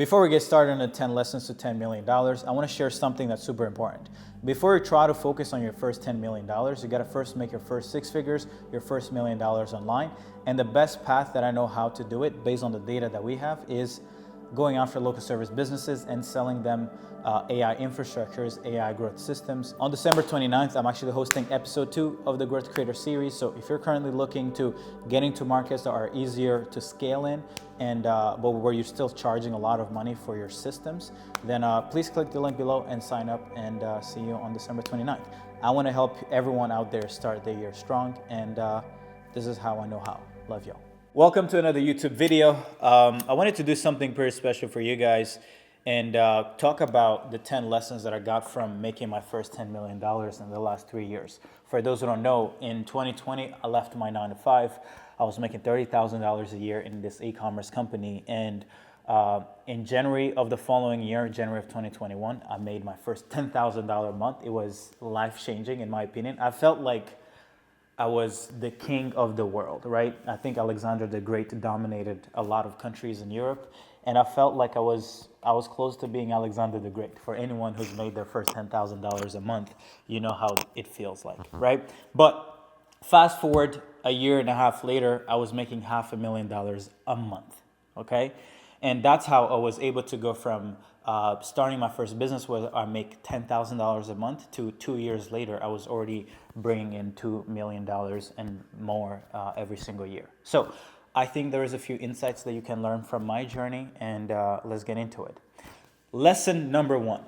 Before we get started on the 10 lessons to $10 million, I want to share something that's super important. Before you try to focus on your first $10 million, you got to first make your first six figures, your first $1 million online. And the best path that I know how to do it based on the data that we have is going after local service businesses and selling them AI infrastructures, AI growth systems. On December 29th, I'm actually hosting episode 2 of the Growth Creator series. So if you're currently looking to get into markets that are easier to scale in and but where you're still charging a lot of money for your systems, then please click the link below and sign up, and see you on December 29th. I want to help everyone out there start the year strong, and this is how I know how. Love y'all. Welcome to another YouTube video. I wanted to do something pretty special for you guys and talk about the 10 lessons that I got from making my first $10 million in the last 3 years. For those who don't know, in 2020, I left my 9 to 5. I was making $30,000 a year in this e-commerce company. And in January of the following year, January of 2021, I made my first $10,000 month. It was life-changing, in my opinion. I felt like I was the king of the world, right? I think Alexander the Great dominated a lot of countries in Europe, and I felt like I was close to being Alexander the Great. For anyone who's made their first $10,000 a month, you know how it feels like, right? But fast forward a year and a half later, I was making $500,000 a month, okay? And that's how I was able to go from starting my first business where I make $10,000 a month to 2 years later, I was already bringing in $2 million and more every single year. So I think there is a few insights that you can learn from my journey, and let's get into it. Lesson number 1,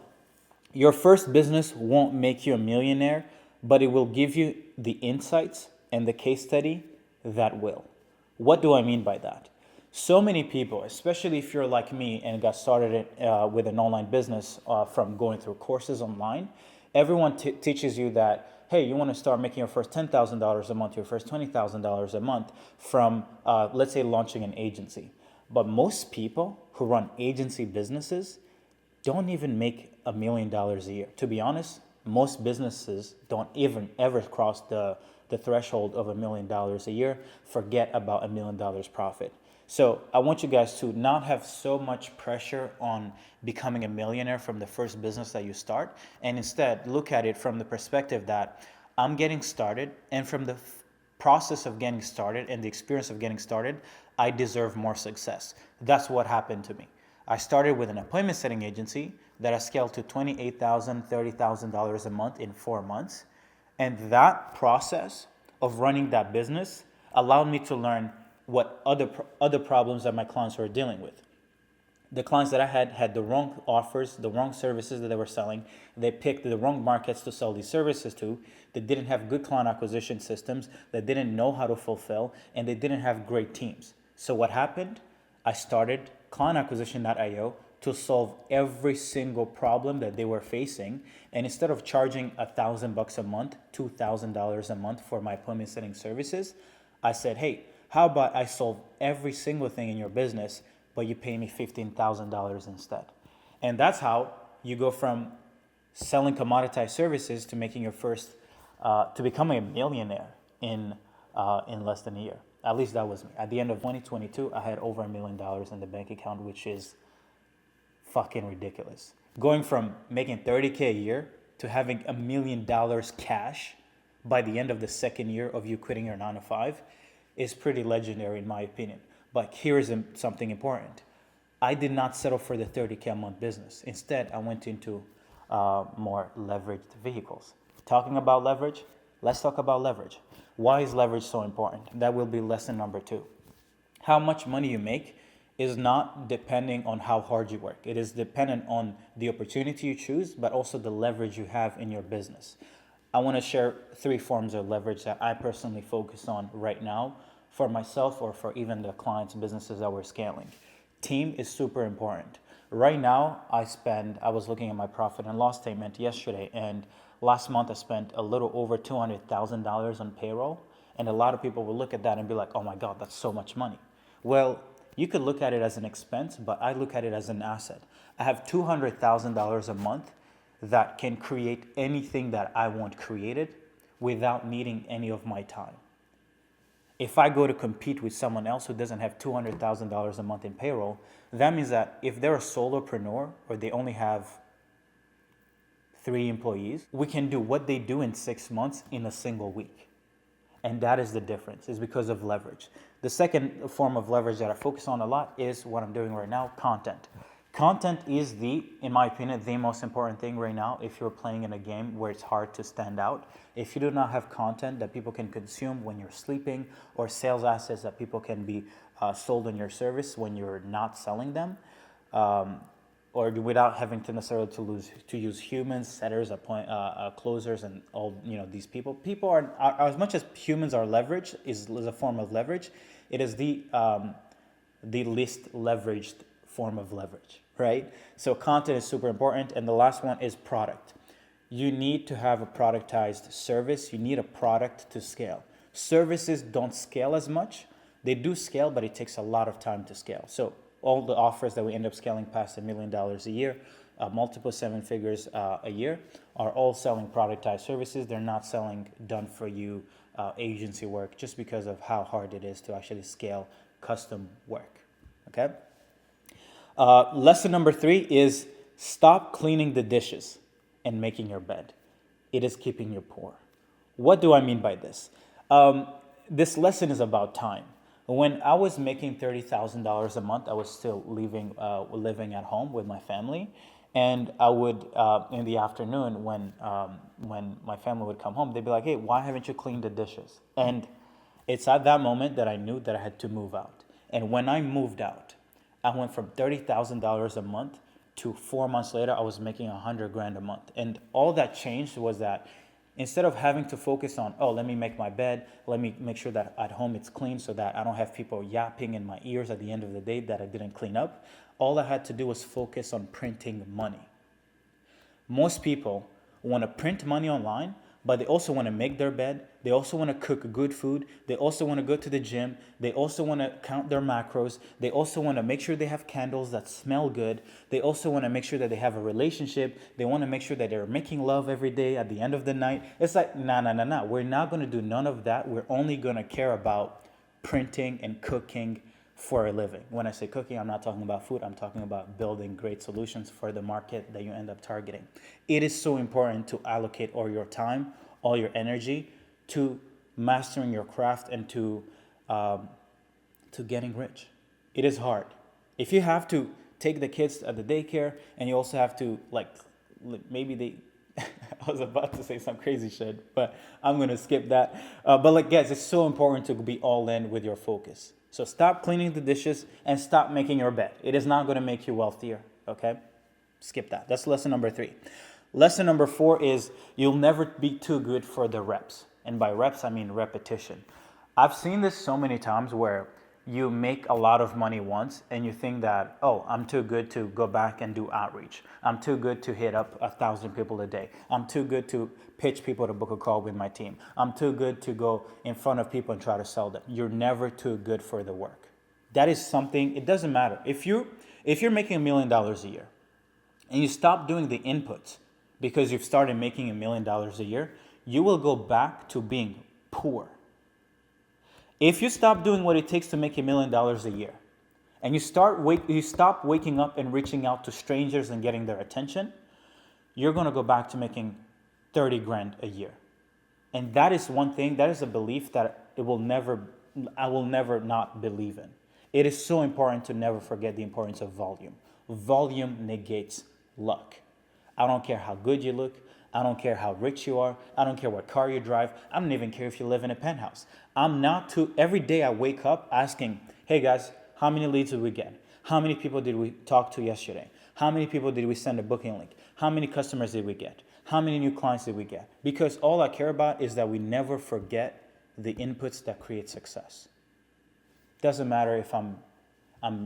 your first business won't make you a millionaire, but it will give you the insights and the case study that will. What do I mean by that? So many people, especially if you're like me and got started with an online business from going through courses online, everyone teaches you that, hey, you want to start making your first $10,000 a month, your first $20,000 a month from, let's say, launching an agency. But most people who run agency businesses don't even make $1 million a year. To be honest, most businesses don't even ever cross the threshold of $1 million a year. Forget about $1 million profit. So I want you guys to not have so much pressure on becoming a millionaire from the first business that you start, and instead look at it from the perspective that I'm getting started, and from the process of getting started and the experience of getting started, I deserve more success. That's what happened to me. I started with an appointment setting agency that I scaled to $28,000, $30,000 a month in 4 months. And that process of running that business allowed me to learn what other problems that my clients were dealing with. The clients that I had the wrong offers, the wrong services that they were selling. They picked the wrong markets to sell these services to. They didn't have good client acquisition systems. They didn't know how to fulfill, and they didn't have great teams. So what happened? I started clientacquisition.io to solve every single problem that they were facing. And instead of charging $1,000 a month, $2,000 a month for my appointment setting services, I said, hey, how about I solve every single thing in your business, but you pay me $15,000 instead? And that's how you go from selling commoditized services to making your first, to becoming a millionaire in less than a year. At least that was me. At the end of 2022, I had over $1 million in the bank account, which is fucking ridiculous. Going from making $30K a year to having $1 million cash by the end of the second year of you quitting your 9 to 5 is pretty legendary in my opinion. But here is something important. I did not settle for the $30K a month business. Instead, I went into more leveraged vehicles. Talking about leverage, let's talk about leverage. Why is leverage so important? That will be lesson number 2. How much money you make is not depending on how hard you work. It is dependent on the opportunity you choose, but also the leverage you have in your business. I want to share 3 forms of leverage that I personally focus on right now for myself or for even the clients' businesses that we're scaling. Team is super important. Right now, I was looking at my profit and loss statement yesterday, and last month I spent a little over $200,000 on payroll, and a lot of people will look at that and be like, oh my God, that's so much money. Well, you could look at it as an expense, but I look at it as an asset. I have $200,000 a month that can create anything that I want created without needing any of my time. If I go to compete with someone else who doesn't have $200,000 a month in payroll, that means that if they're a solopreneur or they only have 3 employees, we can do what they do in 6 months in a single week. And that is the difference, is because of leverage. The second form of leverage that I focus on a lot is what I'm doing right now, content. Content is in my opinion, the most important thing right now if you're playing in a game where it's hard to stand out. If you do not have content that people can consume when you're sleeping, or sales assets that people can be sold on your service when you're not selling them, or without having to necessarily to use humans, setters, closers, and all these people. People are as much as humans are leverage is a form of leverage. It is the least leveraged form of leverage, right? So content is super important, and the last one is product. You need to have a productized service. You need a product to scale. Services don't scale as much. They do scale, but it takes a lot of time to scale. So all the offers that we end up scaling past $1 million a year, multiple 7 figures a year, are all selling productized services. They're not selling done-for-you agency work, just because of how hard it is to actually scale custom work, okay? Lesson number 3 is stop cleaning the dishes and making your bed. It is keeping you poor. What do I mean by this? This lesson is about time. When I was making $30,000 a month, I was still living at home with my family, and I would in the afternoon when my family would come home, they'd be like, "Hey, why haven't you cleaned the dishes?" And it's at that moment that I knew that I had to move out. And when I moved out, I went from $30,000 a month to 4 months later, I was making $100,000 a month. And all that changed was that instead of having to focus on, oh, let me make my bed, let me make sure that at home it's clean so that I don't have people yapping in my ears at the end of the day that I didn't clean up, all I had to do was focus on printing money. Most people want to print money online, but they also want to make their bed. They also want to cook good food. They also want to go to the gym. They also want to count their macros. They also want to make sure they have candles that smell good. They also want to make sure that they have a relationship. They want to make sure that they're making love every day at the end of the night. It's like, nah. We're not going to do none of that. We're only going to care about printing and cooking for a living. When I say cooking, I'm not talking about food. I'm talking about building great solutions for the market that you end up targeting. It is so important to allocate all your time, all your energy to mastering your craft and to getting rich. It is hard. If you have to take the kids at the daycare and you also have to maybe they I was about to say some crazy shit, but I'm going to skip that. But guys, it's so important to be all in with your focus. So stop cleaning the dishes and stop making your bed. It is not going to make you wealthier, okay? Skip that. That's lesson number 3. Lesson number 4 is you'll never be too good for the reps. And by reps, I mean repetition. I've seen this so many times where you make a lot of money once and you think that, oh, I'm too good to go back and do outreach. I'm too good to hit up 1,000 people a day. I'm too good to pitch people to book a call with my team. I'm too good to go in front of people and try to sell them. You're never too good for the work. That is something, it doesn't matter. If you're making $1 million a year and you stop doing the inputs because you've started making $1 million a year, you will go back to being poor. If you stop doing what it takes to make $1 million a year, and you stop waking up and reaching out to strangers and getting their attention, you're going to go back to making 30 grand a year. And that is one thing, that is a belief that I will never not believe in. It is so important to never forget the importance of volume. Volume negates luck. I don't care how good you look. I don't care how rich you are. I don't care what car you drive. I don't even care if you live in a penthouse. Every day I wake up asking, hey guys, how many leads did we get? How many people did we talk to yesterday? How many people did we send a booking link? How many customers did we get? How many new clients did we get? Because all I care about is that we never forget the inputs that create success. Doesn't matter if I'm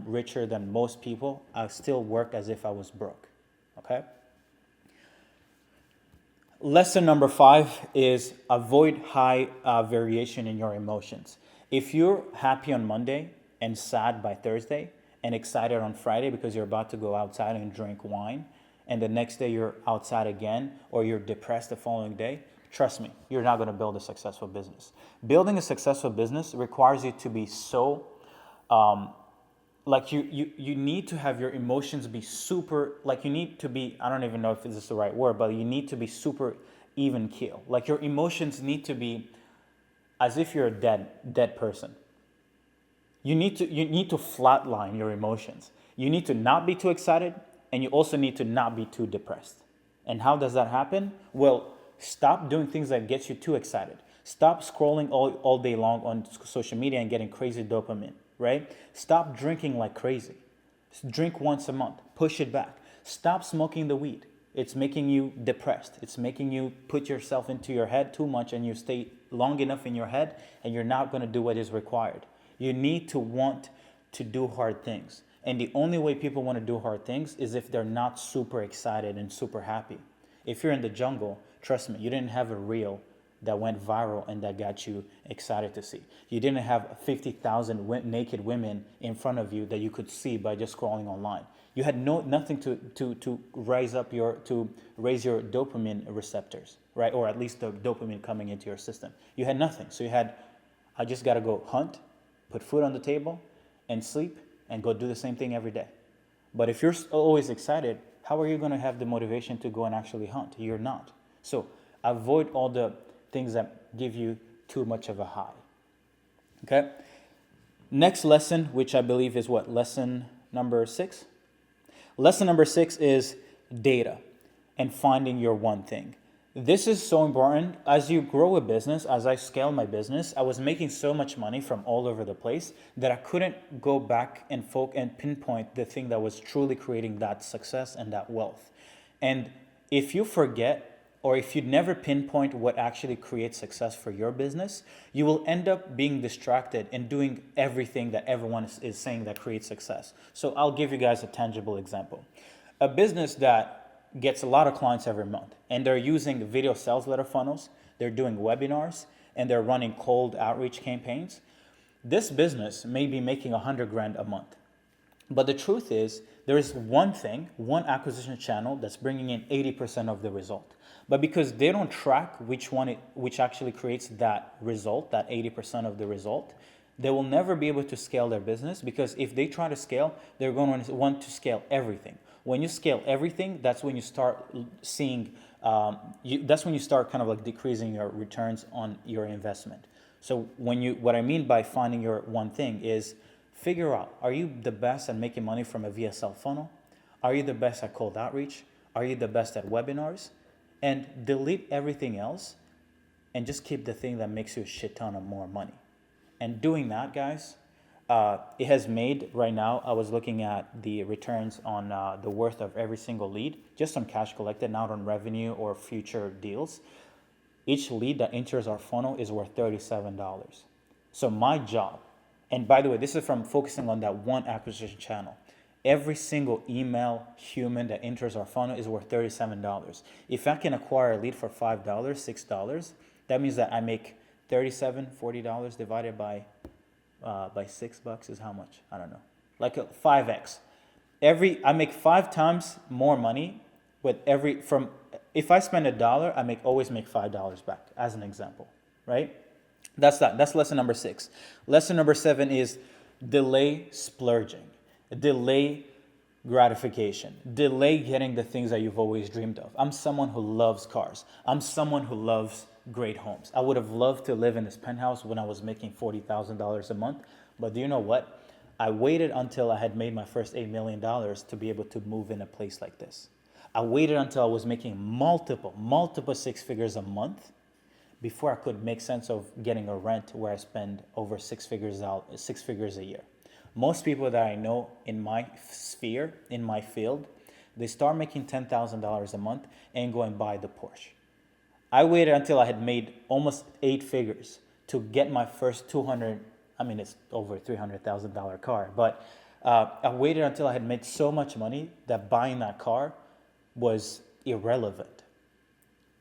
richer than most people, I still work as if I was broke, okay? Lesson number 5 is avoid high variation in your emotions. If you're happy on Monday and sad by Thursday and excited on Friday because you're about to go outside and drink wine, and the next day you're outside again, or you're depressed the following day, trust me, you're not going to build a successful business. Building a successful business requires you to be so, like you need to have your emotions be super, like you need to be, I don't even know if this is the right word, but you need to be super even keel. Like your emotions need to be as if you're a dead person. You need to flatline your emotions. You need to not be too excited, and you also need to not be too depressed. And how does that happen? Well, stop doing things that get you too excited. Stop scrolling all day long on social media and getting crazy dopamine, right? Stop drinking like crazy. Drink once a month. Push it back. Stop smoking the weed. It's making you depressed. It's making you put yourself into your head too much, and you stay long enough in your head and you're not going to do what is required. You need to want to do hard things. And the only way people want to do hard things is if they're not super excited and super happy. If you're in the jungle, trust me, you didn't have a reel that went viral and that got you excited to see. You didn't have 50,000 naked women in front of you that you could see by just scrolling online. You had nothing to raise your dopamine receptors, right? Or at least the dopamine coming into your system. You had nothing. So you had, I just got to go hunt, put food on the table, and sleep, and go do the same thing every day. But if you're always excited, how are you going to have the motivation to go and actually hunt? You're not. So avoid all the things that give you too much of a high. Okay? Next lesson, which I believe is what? Lesson number 6? Lesson number 6 is data and finding your one thing. This is so important. As you grow a business, as I scale my business, I was making so much money from all over the place that I couldn't go back and pinpoint the thing that was truly creating that success and that wealth. And if you forget, or if you never pinpoint what actually creates success for your business, you will end up being distracted and doing everything that everyone is saying that creates success. So I'll give you guys a tangible example. A business that gets a lot of clients every month, and they're using video sales letter funnels, they're doing webinars, and they're running cold outreach campaigns. This business may be making $100,000 a month. But the truth is, there is one acquisition channel that's bringing in 80% of the result. But because they don't track which actually creates that result, that 80% of the result, they will never be able to scale their business, because if they try to scale, they're going to want to scale everything. When you scale everything, that's when you start seeing, that's when you start kind of like decreasing your returns on your investment. So what I mean by finding your one thing is figure out, are you the best at making money from a VSL funnel? Are you the best at cold outreach? Are you the best at webinars? And delete everything else and just keep the thing that makes you a shit ton of more money. And doing that, guys, it has made, right now, I was looking at the returns on the worth of every single lead, just on cash collected, not on revenue or future deals. Each lead that enters our funnel is worth $37. So my job, and by the way, this is from focusing on that one acquisition channel. Every single email human that enters our funnel is worth $37. If I can acquire a lead for $5, $6, that means that I make $37, $40 divided by $6 is how much? I don't know. Like a 5x. I make 5 times more money with if I spend $1, always make $5 back, as an example, right? That's that. That's lesson number 6. Lesson number 7 is delay splurging. Delay gratification. Delay getting the things that you've always dreamed of. I'm someone who loves cars. I'm someone who loves great homes. I would have loved to live in this penthouse when I was making $40,000 a month. But do you know what? I waited until I had made my first $8 million to be able to move in a place like this. I waited until I was making multiple 6 figures a month before I could make sense of getting a rent where I spend over 6 figures a year. Most people that I know in my sphere, in my field, they start making $10,000 a month and go and buy the Porsche. I waited until I had made almost 8 figures to get my first it's over $300,000 car, but I waited until I had made so much money that buying that car was irrelevant.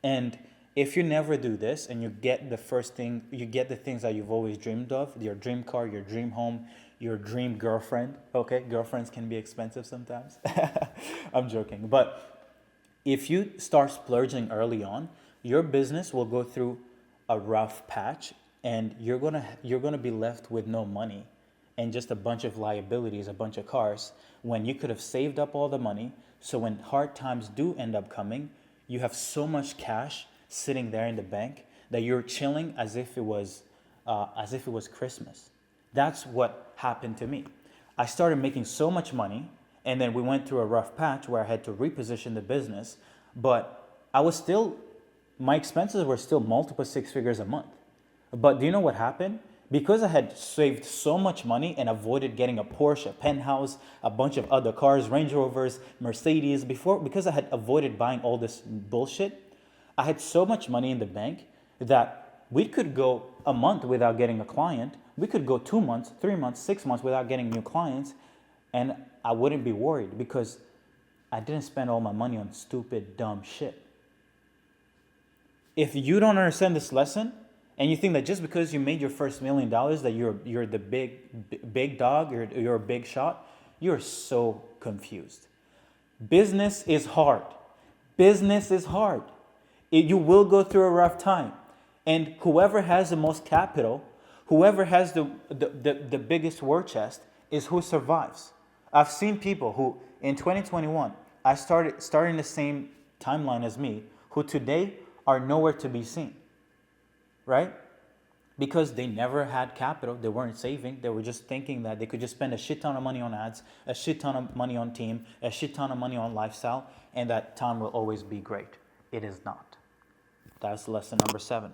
And if you never do this and you get the things that you've always dreamed of, your dream car, your dream home, your dream girlfriend, okay? Girlfriends can be expensive sometimes. I'm joking. But if you start splurging early on, Your business will go through a rough patch, and you're gonna be left with no money and just a bunch of liabilities, a bunch of cars, when you could have saved up all the money. So when hard times do end up coming, you have so much cash sitting there in the bank that you're chilling as if it was Christmas. That's what happened to me. I started making so much money, and then we went through a rough patch where I had to reposition the business, but my expenses were still multiple six figures a month. But do you know what happened? Because I had saved so much money and avoided getting a Porsche, a penthouse, a bunch of other cars, Range Rovers, Mercedes, because I had avoided buying all this bullshit, I had so much money in the bank that we could go a month without getting a client. We could go 2 months, 3 months, 6 months without getting new clients, and I wouldn't be worried because I didn't spend all my money on stupid, dumb shit. If you don't understand this lesson, and you think that just because you made your first $1 million that you're the big dog, you're a big shot, you're so confused. Business is hard. Business is hard. You will go through a rough time. And whoever has the most capital, whoever has the biggest war chest is who survives. I've seen people who in 2021, starting the same timeline as me, who today are nowhere to be seen. Right? Because they never had capital, they weren't saving, they were just thinking that they could just spend a shit ton of money on ads, a shit ton of money on team, a shit ton of money on lifestyle, and that time will always be great. It is not. That's lesson number 7.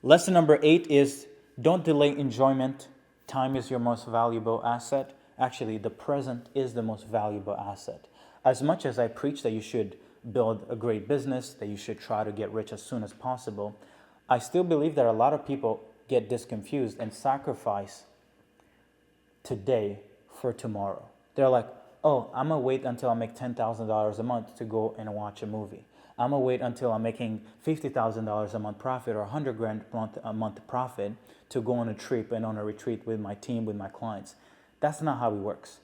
Lesson number 8 is don't delay enjoyment. Time is your most valuable asset. Actually, the present is the most valuable asset. As much as I preach that you should build a great business, that you should try to get rich as soon as possible, I still believe that a lot of people get disconfused and sacrifice today for tomorrow. They're like, oh, I'm going to wait until I make $10,000 a month to go and watch a movie. I'm going to wait until I'm making $50,000 a month profit or $100,000 a month profit to go on a trip and on a retreat with my team, with my clients. That's not how it works.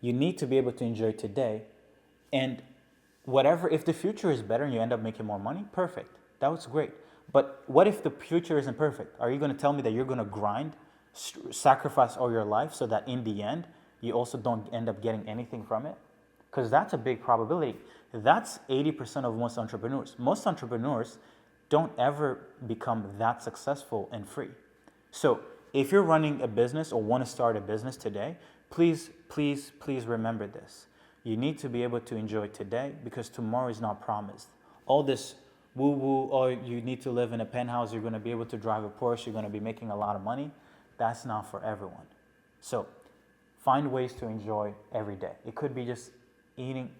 You need to be able to enjoy today, and whatever, if the future is better and you end up making more money, perfect. That was great. But what if the future isn't perfect? Are you going to tell me that you're going to grind, sacrifice all your life so that in the end, you also don't end up getting anything from it? Because that's a big probability. That's 80% of most entrepreneurs. Most entrepreneurs don't ever become that successful and free. So if you're running a business or want to start a business today, please, please, please remember this. You need to be able to enjoy today because tomorrow is not promised. All this woo-woo, or you need to live in a penthouse, you're going to be able to drive a Porsche, you're going to be making a lot of money. That's not for everyone. So find ways to enjoy every day. It could be just eating,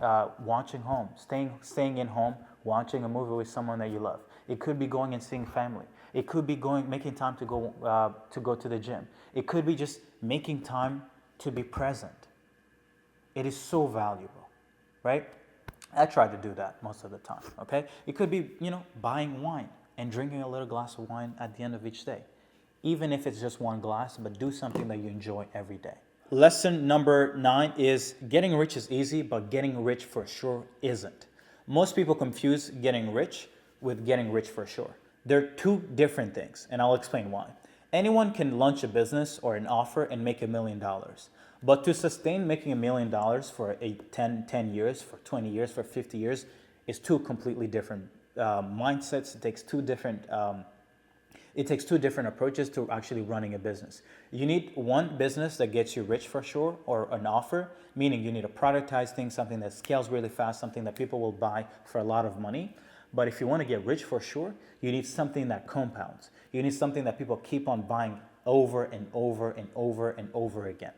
watching home, staying in home, watching a movie with someone that you love. It could be going and seeing family. It could be making time to go to the gym. It could be just making time to be present. It is so valuable, right? I try to do that most of the time, okay? It could be, buying wine and drinking a little glass of wine at the end of each day. Even if it's just one glass, but do something that you enjoy every day. Lesson number 9 is getting rich is easy, but getting rich for sure isn't. Most people confuse getting rich with getting rich for sure. They're two different things, and I'll explain why. Anyone can launch a business or an offer and make $1 million. But to sustain making $1 million for 10 years, for 20 years, for 50 years, is two completely different mindsets. It takes two different approaches to actually running a business. You need one business that gets you rich for sure, or an offer, meaning you need a productized thing, something that scales really fast, something that people will buy for a lot of money. But if you want to get rich for sure, you need something that compounds. You need something that people keep on buying over and over and over and over again.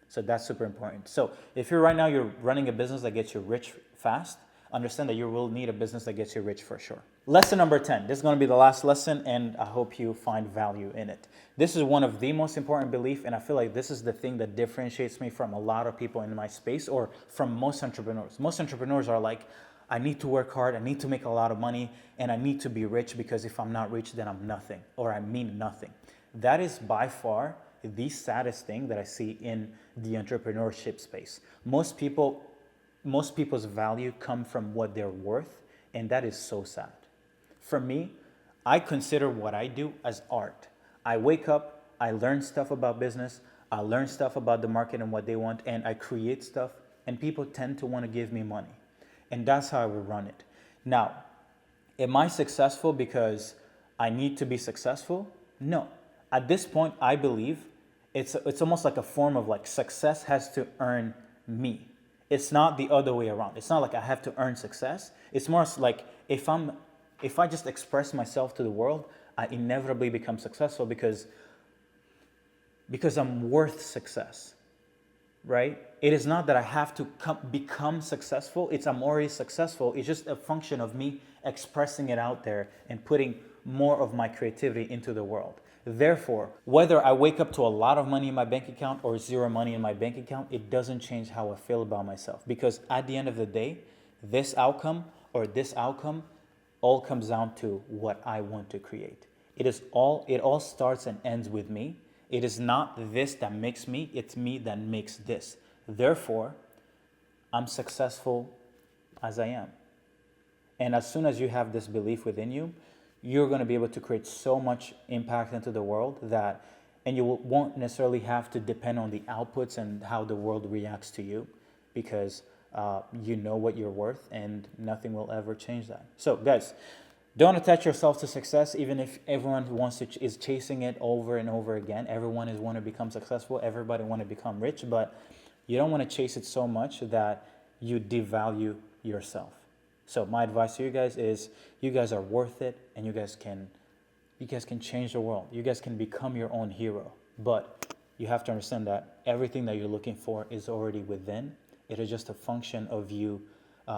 So that's super important. So if you're running a business that gets you rich fast, understand that you will need a business that gets you rich for sure. Lesson number 10. This is going to be the last lesson, and I hope you find value in it. This is one of the most important beliefs, and I feel like this is the thing that differentiates me from a lot of people in my space, or from most entrepreneurs. Most entrepreneurs are like, I need to work hard, I need to make a lot of money, and I need to be rich because if I'm not rich, then I'm nothing, or I mean nothing. That is by far the saddest thing that I see in the entrepreneurship space. Most people's value come from what they're worth, and that is so sad. For me, I consider what I do as art. I wake up, I learn stuff about business, I learn stuff about the market and what they want, and I create stuff, and people tend to want to give me money. And that's how I will run it. Now, am I successful because I need to be successful? No. At this point, I believe it's almost like a form of like success has to earn me. It's not the other way around. It's not like I have to earn success. It's more like if I just express myself to the world, I inevitably become successful because I'm worth success, right? It is not that I have to become successful. It's I'm already successful. It's just a function of me expressing it out there and putting more of my creativity into the world. Therefore, whether I wake up to a lot of money in my bank account or zero money in my bank account, it doesn't change how I feel about myself. Because at the end of the day, this outcome or this outcome all comes down to what I want to create. It all starts and ends with me. It is not this that makes me, it's me that makes this. Therefore, I'm successful as I am. And as soon as you have this belief within you, you're going to be able to create so much impact into the world that, and you won't necessarily have to depend on the outputs and how the world reacts to you, because you know what you're worth and nothing will ever change that. So guys, don't attach yourself to success, even if everyone is chasing it over and over again. Everyone is want to become successful. Everybody want to become rich, but you don't want to chase it so much that you devalue yourself. So my advice to you guys is you guys are worth it, and you guys can change the world. You guys can become your own hero. But you have to understand that everything that you're looking for is already within. It is just a function of you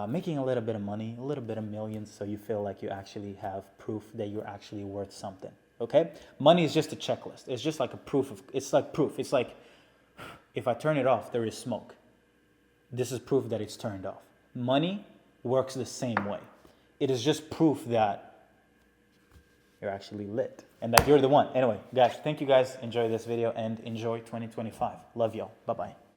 making a little bit of money, a little bit of millions, so you feel like you actually have proof that you're actually worth something. Okay? Money is just a checklist. It's just like a proof. It's like proof. It's like if I turn it off, there is smoke. This is proof that it's turned off. Money works the same way. It is just proof that you're actually lit and that you're the one. Anyway, guys, thank you guys. Enjoy this video and enjoy 2025. Love y'all. Bye-bye.